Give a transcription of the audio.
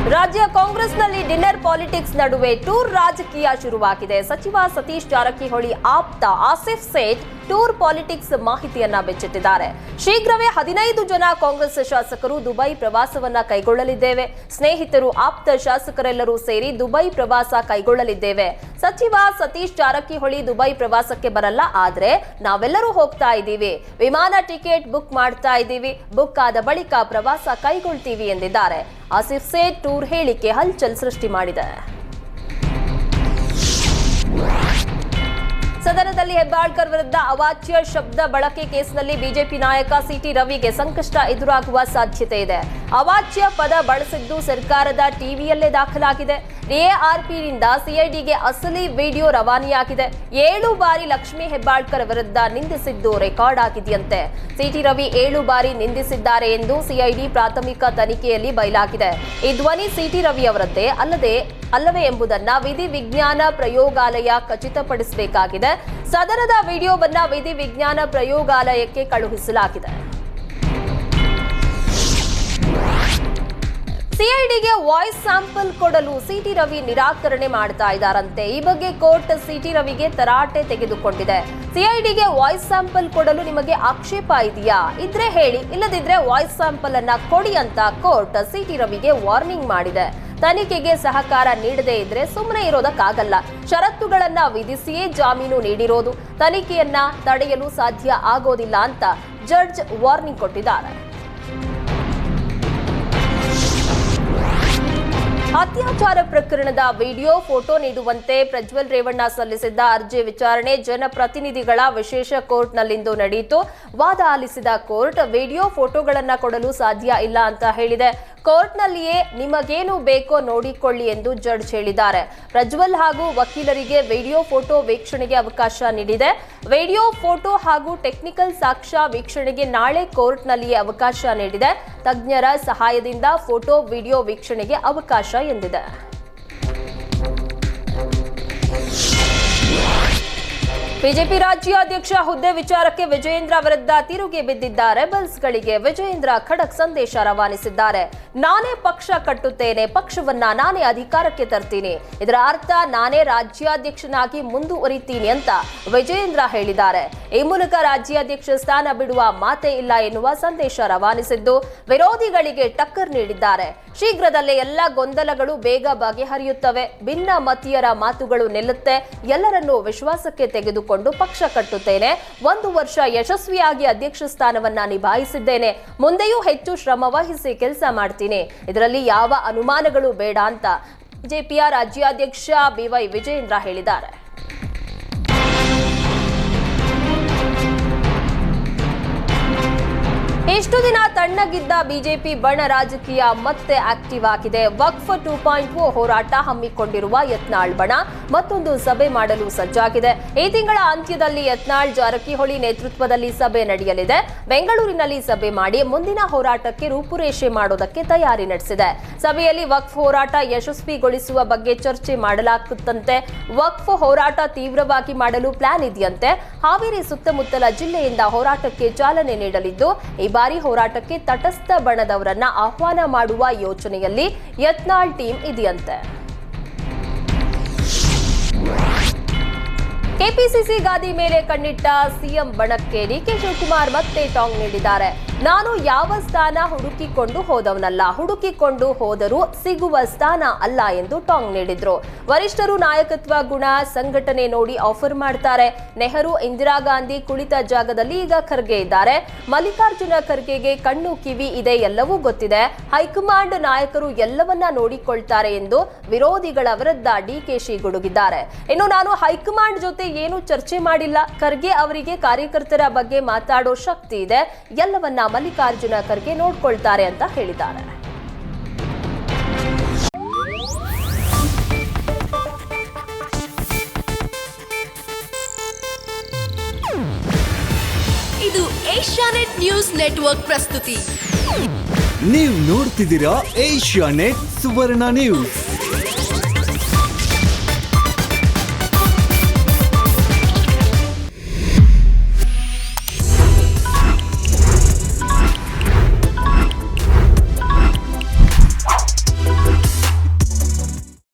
ರಾಜ್ಯ ಕಾಂಗ್ರೆಸ್ನಲ್ಲಿ dinner politics ನಡುವೆ ಟೂರ್ ರಾಜಕೀಯ ಶುರುವಾಗಿದೆ. ಸಚಿವ ಸತೀಶ್ ಜಾರಕಿಹೊಳಿ ಆಪ್ತ ಆಸಿಫ್ ಸೇಠ್ ಟೂರ್ ಪಾಲಿಟಿಕ್ಸ್ ಮಾಹಿತಿಯನ್ನ ಬೆಚ್ಚಿಟ್ಟಿದ್ದಾರೆ. ಶೀಘ್ರವೇ 15 ಜನ ಕಾಂಗ್ರೆಸ್ ಶಾಸಕರು ದುಬೈ ಪ್ರವಾಸವನ್ನ ಕೈಗೊಳ್ಳಲಿದ್ದೇವೆ. ಸ್ನೇಹಿತರು, ಆಪ್ತ ಶಾಸಕರೆಲ್ಲರೂ ಸೇರಿ ದುಬೈ ಪ್ರವಾಸ ಕೈಗೊಳ್ಳಲಿದ್ದೇವೆ. ಸಚಿವ ಸತೀಶ್ ಜಾರಕಿಹೊಳಿ ದುಬೈ ಪ್ರವಾಸಕ್ಕೆ ಬರಲ್ಲ, ಆದ್ರೆ ನಾವೆಲ್ಲರೂ ಹೋಗ್ತಾ ಇದ್ದೀವಿ. ವಿಮಾನ ಟಿಕೆಟ್ ಬುಕ್ ಮಾಡ್ತಾ ಇದ್ದೀವಿ. ಬುಕ್ ಆದ ಬಳಿಕ ಪ್ರವಾಸ ಕೈಗೊಳ್ತೀವಿ ಎಂದಿದ್ದಾರೆ. ಆಸಿಫ್ ಸೇಠ್ ಟೂರ್ ಹೇಳಿಕೆ ಹಲ್ಚಲ್ ಸೃಷ್ಟಿ ಮಾಡಿದೆ. ಸದನದಲ್ಲಿ ಹೆಬ್ಬಾಳ್ಕರ್ ವಿರುದ್ಧ ಅವಾಚ್ಯ ಶಬ್ದ ಬಳಕೆ ಕೇಸ್ನಲ್ಲಿ ಬಿಜೆಪಿ ನಾಯಕ ಸಿಟಿ ರವಿಗೆ ಸಂಕಷ್ಟ ಎದುರಾಗುವ ಸಾಧ್ಯತೆ ಇದೆ. ಅವಾಚ್ಯ ಪದ ಬಳಸಿದ್ದು ಸರ್ಕಾರದ ಟಿವಿಯಲ್ಲೇ ದಾಖಲಾಗಿದೆ. ಎಆರ್ಪಿಯಿಂದ ಸಿಐಡಿಗೆ ಅಸಲಿ ವಿಡಿಯೋ ರವಾನೆಯಾಗಿದೆ. 7 ಬಾರಿ ಲಕ್ಷ್ಮೀ ಹೆಬ್ಬಾಳ್ಕರ್ ವಿರುದ್ಧ ನಿಂದಿಸಿದ್ದು ರೆಕಾರ್ಡ್ ಆಗಿದೆಯಂತೆ. ಸಿಟಿ ರವಿ 7 ಬಾರಿ ನಿಂದಿಸಿದ್ದಾರೆ ಎಂದು ಸಿಐಡಿ ಪ್ರಾಥಮಿಕ ತನಿಖೆಯಲ್ಲಿ ಬಯಲಾಗಿದೆ. ಈ ಧ್ವನಿ ಸಿಟಿ ರವಿ ಅವರದ್ದೇ ಅಲ್ಲವೇ ಎಂಬುದನ್ನ ವಿಧಿ ವಿಜ್ಞಾನ ಪ್ರಯೋಗಾಲಯ ಖಚಿತಪಡಿಸಬೇಕಾಗಿದೆ. ಸದನದ ವಿಡಿಯೋವನ್ನ ವಿಧಿ ವಿಜ್ಞಾನ ಪ್ರಯೋಗಾಲಯಕ್ಕೆ ಕಳುಹಿಸಲಾಗಿದೆ. ಸಿಐಡಿಗೆ ವಾಯ್ಸ್ ಸ್ಯಾಂಪಲ್ ಕೊಡಲು ಸಿಟಿ ರವಿ ನಿರಾಕರಣೆ ಮಾಡ್ತಾ ಇದ್ದಾರಂತೆ. ಈ ಬಗ್ಗೆ ಕೋರ್ಟ್ ಸಿಟಿ ರವಿಗೆ ತರಾಟೆ ತೆಗೆದುಕೊಂಡಿದೆ. ಸಿಐಡಿಗೆ ವಾಯ್ಸ್ ಸ್ಯಾಂಪಲ್ ಕೊಡಲು ನಿಮಗೆ ಆಕ್ಷೇಪ ಇದೆಯಾ? ಇದ್ರೆ ಹೇಳಿ, ಇಲ್ಲದಿದ್ರೆ ವಾಯ್ಸ್ ಸ್ಯಾಂಪಲ್ ಅನ್ನ ಕೊಡಿ ಅಂತ ಕೋರ್ಟ್ ಸಿಟಿ ರವಿಗೆ ವಾರ್ನಿಂಗ್ ಮಾಡಿದೆ. ತನಿಖೆಗೆ ಸಹಕಾರ ನೀಡದೇ ಇದ್ರೆ ಸುಮ್ಮನೆ ಇರೋದಕ್ಕಾಗಲ್ಲ. ಷರತ್ತುಗಳನ್ನ ವಿಧಿಸಿಯೇ ಜಾಮೀನು ನೀಡಿರೋದು. ತನಿಖೆಯನ್ನ ತಡೆಯಲು ಸಾಧ್ಯ ಆಗೋದಿಲ್ಲ ಅಂತ ಜಡ್ಜ್ ವಾರ್ನಿಂಗ್ ಕೊಟ್ಟಿದ್ದಾರೆ. ಅತ್ಯಾಚಾರ ಪ್ರಕರಣದ ವಿಡಿಯೋ ಫೋಟೋ ನೀಡುವಂತೆ ಪ್ರಜ್ವಲ್ ರೇವಣ್ಣ ಸಲ್ಲಿಸಿದ್ದ ಅರ್ಜಿ ವಿಚಾರಣೆ ಜನಪ್ರತಿನಿಧಿಗಳ ವಿಶೇಷ ಕೋರ್ಟ್ನಲ್ಲಿಂದು ನಡೆಯಿತು. ವಾದ ಆಲಿಸಿದ ಕೋರ್ಟ್ ವಿಡಿಯೋ ಫೋಟೋಗಳನ್ನು ಕೊಡಲು ಸಾಧ್ಯ ಇಲ್ಲ ಅಂತ ಹೇಳಿದೆ. ಕೋರ್ಟ್ನಲ್ಲಿಯೇ ನಿಮಗೇನು ಬೇಕೋ ನೋಡಿಕೊಳ್ಳಿ ಎಂದು ಜಡ್ಜ್ ಹೇಳಿದ್ದಾರೆ. ಪ್ರಜ್ವಲ್ ಹಾಗೂ ವಕೀಲರಿಗೆ ವಿಡಿಯೋ ಫೋಟೋ ವೀಕ್ಷಣೆಗೆ ಅವಕಾಶ ನೀಡಿದೆ. ವಿಡಿಯೋ ಫೋಟೋ ಹಾಗೂ ಟೆಕ್ನಿಕಲ್ ಸಾಕ್ಷ್ಯ ವೀಕ್ಷಣೆಗೆ ನಾಳೆ ಕೋರ್ಟ್ನಲ್ಲಿಯೇ ಅವಕಾಶ ನೀಡಿದೆ. ತಜ್ಞರ ಸಹಾಯದಿಂದ ಫೋಟೋ ವಿಡಿಯೋ ವೀಕ್ಷಣೆಗೆ ಅವಕಾಶ ಎಂದಿದೆ. ಬಿಜೆಪಿ ರಾಜ್ಯಾಧ್ಯಕ್ಷ ಹುದ್ದೆ ವಿಚಾರಕ್ಕೆ ವಿಜಯೇಂದ್ರ ವಿರುದ್ಧ ತಿರುಗಿ ಬಿದ್ದಿದ್ದ ರೆಬಲ್ಸ್ಗಳಿಗೆ ವಿಜಯೇಂದ್ರ ಖಡಕ್ ಸಂದೇಶ ರವಾನಿಸಿದ್ದಾರೆ. ನಾನೇ ಪಕ್ಷ ಕಟ್ಟುತ್ತೇನೆ, ಪಕ್ಷವನ್ನ ನಾನೇ ಅಧಿಕಾರಕ್ಕೆ ತರ್ತೀನಿ, ಇದರ ಅರ್ಥ ನಾನೇ ರಾಜ್ಯಾಧ್ಯಕ್ಷನಾಗಿ ಮುಂದುವರಿತೀನಿ ಅಂತ ವಿಜಯೇಂದ್ರ ಹೇಳಿದ್ದಾರೆ. ಈ ಮೂಲಕ ರಾಜ್ಯಾಧ್ಯಕ್ಷ ಸ್ಥಾನ ಬಿಡುವ ಮಾತೇ ಇಲ್ಲ ಎನ್ನುವ ಸಂದೇಶ ರವಾನಿಸಿದ್ದು ವಿರೋಧಿಗಳಿಗೆ ಟಕ್ಕರ್ ನೀಡಿದ್ದಾರೆ. ಶೀಘ್ರದಲ್ಲೇ ಎಲ್ಲ ಗೊಂದಲಗಳು ಬೇಗ ಬಗೆಹರಿಯುತ್ತವೆ. ಭಿನ್ನ ಮತೀಯರ ಮಾತುಗಳು ನಿಲ್ಲುತ್ತೆ. ಎಲ್ಲರನ್ನೂ ವಿಶ್ವಾಸಕ್ಕೆ ತೆಗೆದುಕೊಂಡು ಪಕ್ಷ ಕಟ್ಟುತ್ತೇನೆ. 1 ವರ್ಷ ಯಶಸ್ವಿಯಾಗಿ ಅಧ್ಯಕ್ಷ ಸ್ಥಾನವನ್ನ ನಿಭಾಯಿಸಿದ್ದೇನೆ. ಮುಂದೆಯೂ ಹೆಚ್ಚು ಶ್ರಮ ವಹಿಸಿ ಕೆಲಸ ಮಾಡ್ತೀನಿ. ಇದರಲ್ಲಿ ಯಾವ ಅನುಮಾನಗಳು ಬೇಡ ಅಂತ ಬಿಜೆಪಿಯ ರಾಜ್ಯಾಧ್ಯಕ್ಷ ಬಿವೈ ವಿಜಯೇಂದ್ರ ಹೇಳಿದ್ದಾರೆ. ಇಷ್ಟು ದಿನ ತಣ್ಣಗಿದ್ದ ಬಿಜೆಪಿ ಬಣ ರಾಜಕೀಯ ಮತ್ತೆ ಆಕ್ಟಿವ್ ಆಗಿದೆ. ವಕ್ಫ್ 2.0 ಹೋರಾಟ ಹಮ್ಮಿಕೊಂಡಿರುವ ಯತ್ನಾಳ್ ಬಣ ಮತ್ತೊಂದು ಸಭೆ ಮಾಡಲು ಸಜ್ಜಾಗಿದೆ. ಈ ತಿಂಗಳ ಅಂತ್ಯದಲ್ಲಿ ಯತ್ನಾಳ್ ಜಾರಕಿಹೊಳಿ ನೇತೃತ್ವದಲ್ಲಿ ಸಭೆ ನಡೆಯಲಿದೆ. ಬೆಂಗಳೂರಿನಲ್ಲಿ ಸಭೆ ಮಾಡಿ ಮುಂದಿನ ಹೋರಾಟಕ್ಕೆ ರೂಪುರೇಷೆ ಮಾಡೋದಕ್ಕೆ ತಯಾರಿ ನಡೆಸಿದೆ. ಸಭೆಯಲ್ಲಿ ವಕ್ಫ್ ಹೋರಾಟ ಯಶಸ್ವಿಗೊಳಿಸುವ ಬಗ್ಗೆ ಚರ್ಚೆ ಮಾಡಲಾಗುತ್ತಂತೆ. ವಕ್ಫ್ ಹೋರಾಟ ತೀವ್ರವಾಗಿ ಮಾಡಲು ಪ್ಲಾನ್ ಇದೆಯಂತೆ. ಹಾವೇರಿ ಸುತ್ತಮುತ್ತಲ ಜಿಲ್ಲೆಯಿಂದ ಹೋರಾಟಕ್ಕೆ ಚಾಲನೆ ನೀಡಲಿದ್ದು ಈ ಬಾರಿ ಹೋರಾಟಕ್ಕೆ ತಟಸ್ಥ ಬಣದವರನ್ನ ಆಹ್ವಾನ ಮಾಡುವ ಯೋಚನೆಯಲ್ಲಿ ಯತ್ನಾಳ್ ಟೀಮ್ ಇದೆಯಂತೆ. ಕೆಪಿಸಿಸಿ ಗಾದಿ ಮೇಲೆ ಕಣ್ಣಿಟ್ಟ ಸಿಎಂ ಬಣಕ್ಕೆ ಡಿಕೆ ಶಿವಕುಮಾರ್ ಮತ್ತೆ ಟಾಂಗ್ ನೀಡಿದ್ದಾರೆ. ನಾನು ಯಾವ ಸ್ಥಾನ ಹುಡುಕಿಕೊಂಡು ಹೋದವನಲ್ಲ, ಹುಡುಕಿಕೊಂಡು ಹೋದರೂ ಸಿಗುವ ಸ್ಥಾನ ಅಲ್ಲ ಎಂದು ಟಾಂಗ್ ನೀಡಿದ್ರು. ವರಿಷ್ಠರು ನಾಯಕತ್ವ ಗುಣ ಸಂಘಟನೆ ನೋಡಿ ಆಫರ್ ಮಾಡ್ತಾರೆ. ನೆಹರು ಇಂದಿರಾ ಗಾಂಧಿ ಕುಳಿತ ಜಾಗದಲ್ಲಿ ಈಗ ಖರ್ಗೆ ಇದ್ದಾರೆ. ಮಲ್ಲಿಕಾರ್ಜುನ ಖರ್ಗೆಗೆ ಕಣ್ಣು ಕಿವಿ ಇದೆ, ಎಲ್ಲವೂ ಗೊತ್ತಿದೆ. ಹೈಕಮಾಂಡ್ ನಾಯಕರು ಎಲ್ಲವನ್ನ ನೋಡಿಕೊಳ್ತಾರೆ ಎಂದು ವಿರೋಧಿಗಳ ವಿರುದ್ಧ ಡಿಕೆಶಿ ಗುಡುಗಿದ್ದಾರೆ. ಇನ್ನು ನಾನು ಹೈಕಮಾಂಡ್ ಜೊತೆ ಏನು ಚರ್ಚೆ ಮಾಡಿಲ್ಲ. ಖರ್ಗೆ ಅವರಿಗೆ ಕಾರ್ಯಕರ್ತರ ಬಗ್ಗೆ ಮಾತಾಡೋ ಶಕ್ತಿ ಇದೆ. ಎಲ್ಲವನ್ನ ಮಲ್ಲಿಕಾರ್ಜುನ ಖರ್ಗೆ ನೋಡ್ಕೊಳ್ತಾರೆ ಅಂತ ಹೇಳಿದ್ದಾರೆ. ಇದು ಏಷ್ಯಾನೆಟ್ ನ್ಯೂಸ್ ನೆಟ್ವರ್ಕ್ ಪ್ರಸ್ತುತಿ. ನೀವು ನೋಡ್ತಿದ್ದೀರಾ ಏಷ್ಯಾನೆಟ್ ಸುವರ್ಣ ನ್ಯೂಸ್.